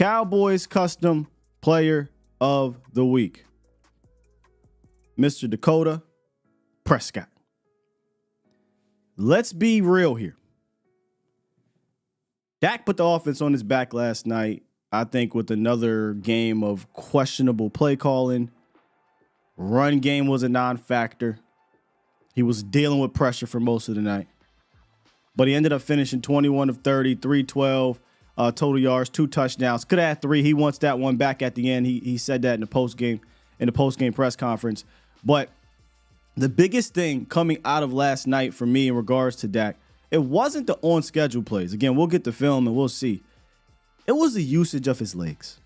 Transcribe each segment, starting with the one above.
Cowboys Custom Player of the Week, Mr. Dakota Prescott. Let's be real here. Dak put the offense on his back last night, I think, with another game of questionable play calling. Run game was a non-factor. He was dealing with pressure for most of the night. But he ended up finishing 21 of 30, 312 total yards, 2 touchdowns. Could have had 3. He wants that one back at the end. He said that in the post-game press conference. But the biggest thing coming out of last night for me in regards to Dak, it wasn't the on-schedule plays. Again, we'll get the film and we'll see. It was the usage of his legs.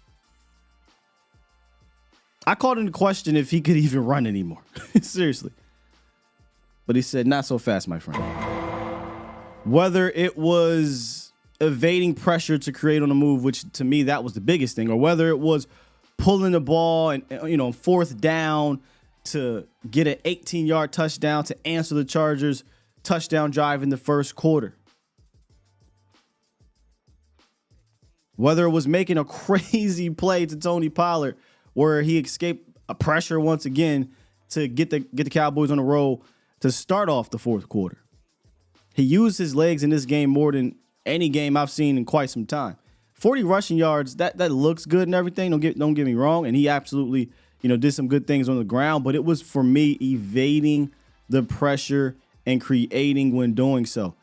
I called into question if he could even run anymore. Seriously. But he said, not so fast, my friend. Whether it was evading pressure to create on the move, which to me, that was the biggest thing, or whether it was pulling the ball and, fourth down to get an 18-yard touchdown to answer the Chargers' touchdown drive in the first quarter. Whether it was making a crazy play to Tony Pollard where he escaped a pressure once again to get the Cowboys on the roll to start off the fourth quarter. He used his legs in this game more than any game I've seen in quite some time. 40 rushing yards, that looks good and everything. Don't get me wrong. And he absolutely, did some good things on the ground. But it was, for me, evading the pressure and creating when doing so.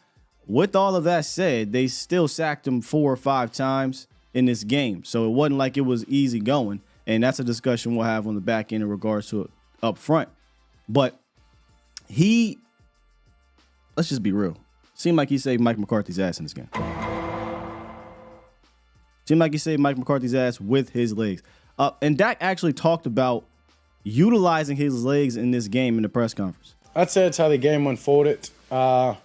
With all of that said, they still sacked him 4 or 5 times in this game. So it wasn't like it was easy going. And that's a discussion we'll have on the back end in regards to it up front. But let's just be real. Seemed like he saved Mike McCarthy's ass in this game. Seemed like he saved Mike McCarthy's ass with his legs. And Dak actually talked about utilizing his legs in this game in the press conference. I'd say it's how the game unfolded. A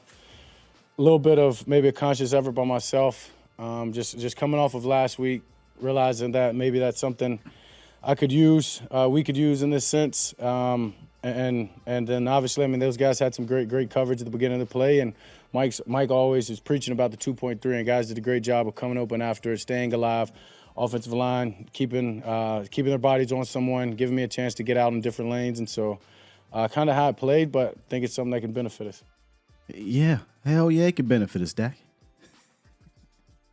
little bit of maybe a conscious effort by myself. Just coming off of last week, realizing that maybe that's something I could use, we could use in this sense. And then obviously, those guys had some great coverage at the beginning of the play, and Mike always is preaching about the 2.3, and guys did a great job of coming open after it, staying alive, offensive line, keeping their bodies on someone, giving me a chance to get out in different lanes, and so kind of how it played, but I think it's something that can benefit us. Yeah, hell yeah, it can benefit us, Dak.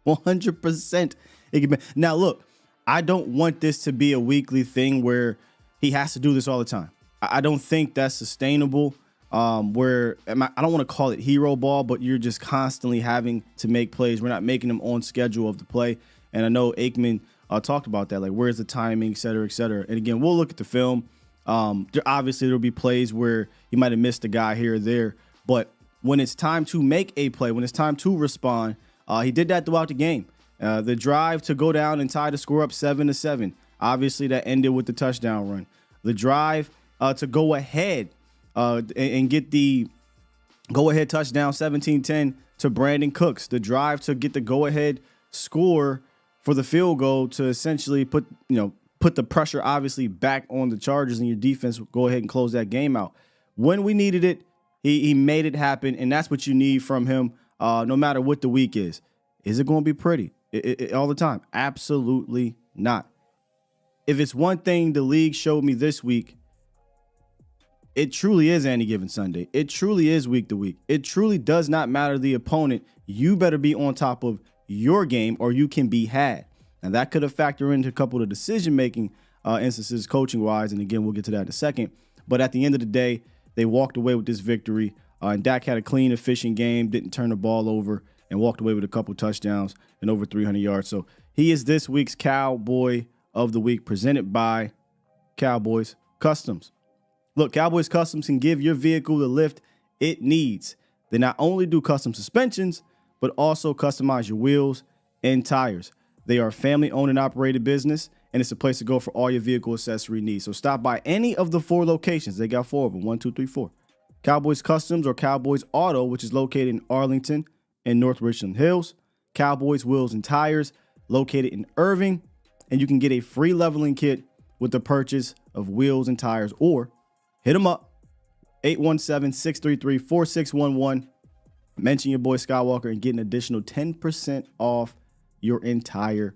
100% it can be. Now, look, I don't want this to be a weekly thing where he has to do this all the time. I don't think that's sustainable. I don't want to call it hero ball, but you're just constantly having to make plays. We're not making them on schedule of the play. And I know Aikman talked about that, like where's the timing, et cetera, et cetera. And again, we'll look at the film. Obviously, there'll be plays where he might have missed a guy here or there. But when it's time to make a play, when it's time to respond, he did that throughout the game. The drive to go down and tie the score up 7-7. Obviously, that ended with the touchdown run. The drive to go ahead and get the go-ahead touchdown 17-10 to Brandon Cooks. The drive to get the go-ahead score for the field goal to essentially put the pressure obviously back on the Chargers, and your defense will go ahead and close that game out. When we needed it, he made it happen, and that's what you need from him no matter what the week is. Is it going to be pretty all the time? Absolutely not. If it's one thing the league showed me this week, it truly is any given Sunday. It truly is week to week. It truly does not matter the opponent. You better be on top of your game or you can be had. And that could have factored into a couple of decision-making instances coaching-wise. And again, we'll get to that in a second. But at the end of the day, they walked away with this victory. And Dak had a clean, efficient game, didn't turn the ball over, and walked away with a couple touchdowns and over 300 yards. So he is this week's Cowboy of the Week, presented by Cowboys Customs. Look, Cowboys Customs can give your vehicle the lift it needs. They not only do custom suspensions, but also customize your wheels and tires. They are a family-owned and operated business, and it's a place to go for all your vehicle accessory needs. So stop by any of the 4 locations. They got 4 of them, 1, 2, 3, 4. Cowboys Customs or Cowboys Auto, which is located in Arlington and North Richland Hills. Cowboys Wheels and Tires, located in Irving. And you can get a free leveling kit with the purchase of wheels and tires, or hit them up, 817-633-4611. Mention your boy Skywalker and get an additional 10% off your entire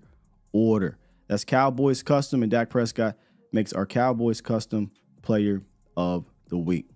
order. That's Cowboys Custom, and Dak Prescott makes our Cowboys Custom Player of the Week.